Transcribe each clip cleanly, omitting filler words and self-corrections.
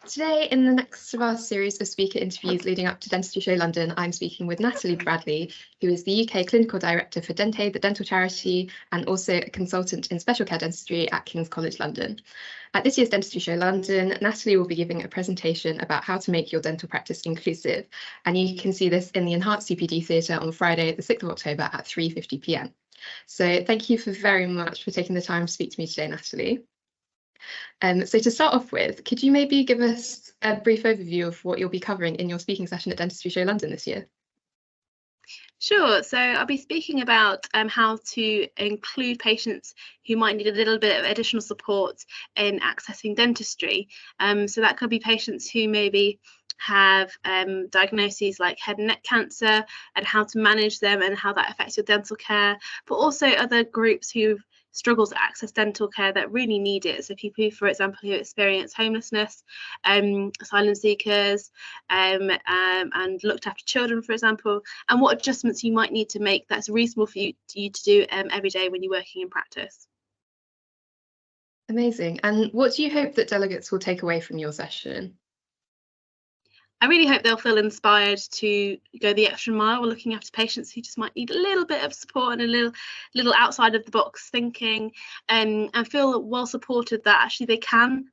Today, in the next of our series of speaker interviews leading up to Dentistry Show London, I'm speaking with Natalie Bradley, who is the UK Clinical Director for Dentaid, the dental charity, and also a consultant in special care dentistry at King's College London. At this year's Dentistry Show London, Natalie will be giving a presentation about how to make your dental practice inclusive, and you can see this in the Enhanced CPD Theatre on Friday, the 6th of October at 3:50 p.m. So thank you very much for taking the time to speak to me today, Natalie. So to start off with, could you maybe give us a brief overview of what you'll be covering in your speaking session at Dentistry Show London this year? Sure, so I'll be speaking about how to include patients who might need a little bit of additional support in accessing dentistry. So that could be patients who maybe have diagnoses like head and neck cancer and how to manage them and how that affects your dental care, but also other groups who struggle to access dental care that really need it. So people, for example, who experience homelessness, asylum seekers, and looked after children, for example, and what adjustments you might need to make that's reasonable for you to do every day when you're working in practice. Amazing. And what do you hope that delegates will take away from your session? I really hope they'll feel inspired to go the extra mile looking after patients who just might need a little bit of support and a little outside of the box thinking, and feel well supported that actually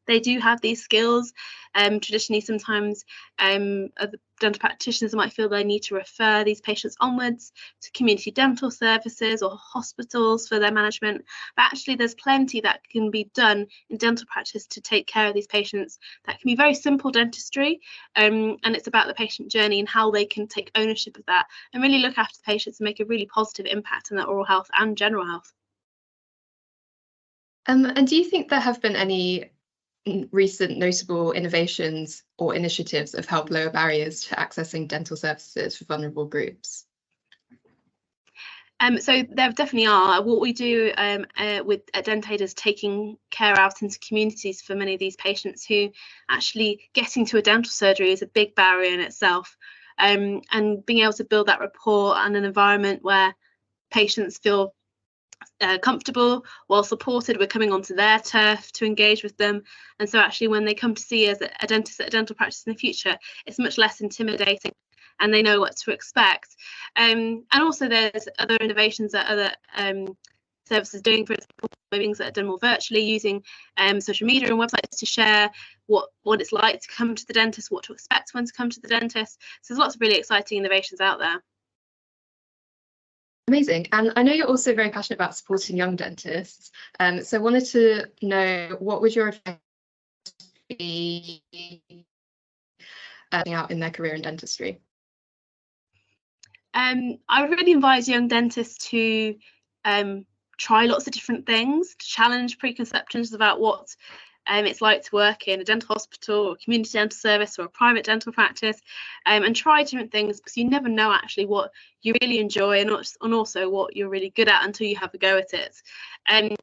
they do have these skills. Traditionally, sometimes other dental practitioners might feel they need to refer these patients onwards to community dental services or hospitals for their management, but actually there's plenty that can be done in dental practice to take care of these patients. That can be very simple dentistry, and it's about the patient journey and how they can take ownership of that and really look after the patients and make a really positive impact on their oral health and general health. And do you think there have been any recent notable innovations or initiatives that have helped lower barriers to accessing dental services for vulnerable groups? So there definitely are. What we do at Dentaid is taking care out into communities for many of these patients who actually getting to a dental surgery is a big barrier in itself, and being able to build that rapport and an environment where patients feel comfortable, well supported. We're coming onto their turf to engage with them, and so actually when they come to see us a dentist at a dental practice in the future, it's much less intimidating and they know what to expect. And also there's other innovations that other services doing, for example, things that are done more virtually using social media and websites to share what it's like to come to the dentist, what to expect when to come to the dentist. So there's lots of really exciting innovations out there. Amazing. And I know you're also very passionate about supporting young dentists. So I wanted to know, what would your advice be out in their career in dentistry? I would really advise young dentists to try lots of different things, to challenge preconceptions about what it's like to work in a dental hospital or community dental service or a private dental practice, and try different things, because you never know actually what you really enjoy and also what you're really good at until you have a go at it. And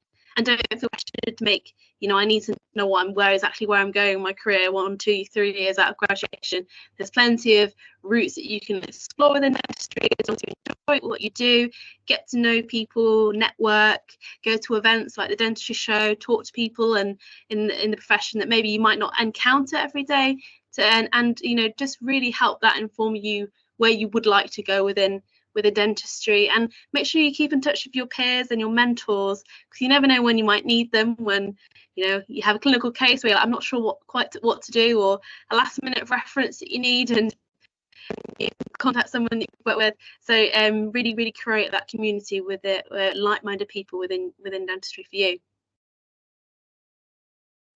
don't feel pressured to make, I need to know where I'm going in my career 1, 2, 3 years out of graduation. There's plenty of routes that you can explore within dentistry as long as you enjoy what you do, get to know people, network, go to events like the Dentistry Show, talk to people and in the profession that maybe you might not encounter every day, and just really help that inform you where you would like to go within dentistry. And make sure you keep in touch with your peers and your mentors, because you never know when you might need them, when you have a clinical case where you're like, I'm not sure what to do, or a last minute reference that you need, and you contact someone that you work with. So really create that community with like-minded people within dentistry for you.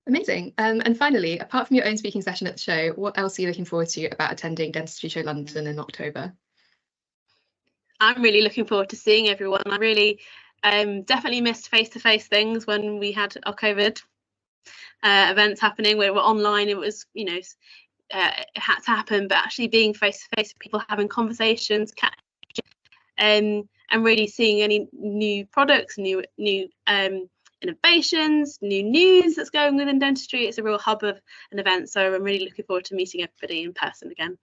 Amazing. And finally, apart from your own speaking session at the show, what else are you looking forward to about attending Dentistry Show London in October? I'm really looking forward to seeing everyone. I really definitely missed face-to-face things when we had our COVID events happening where we're online. It was, it had to happen, but actually being face-to-face with people, having conversations, and really seeing any new products, new innovations, new news that's going within dentistry. It's a real hub of an event. So I'm really looking forward to meeting everybody in person again.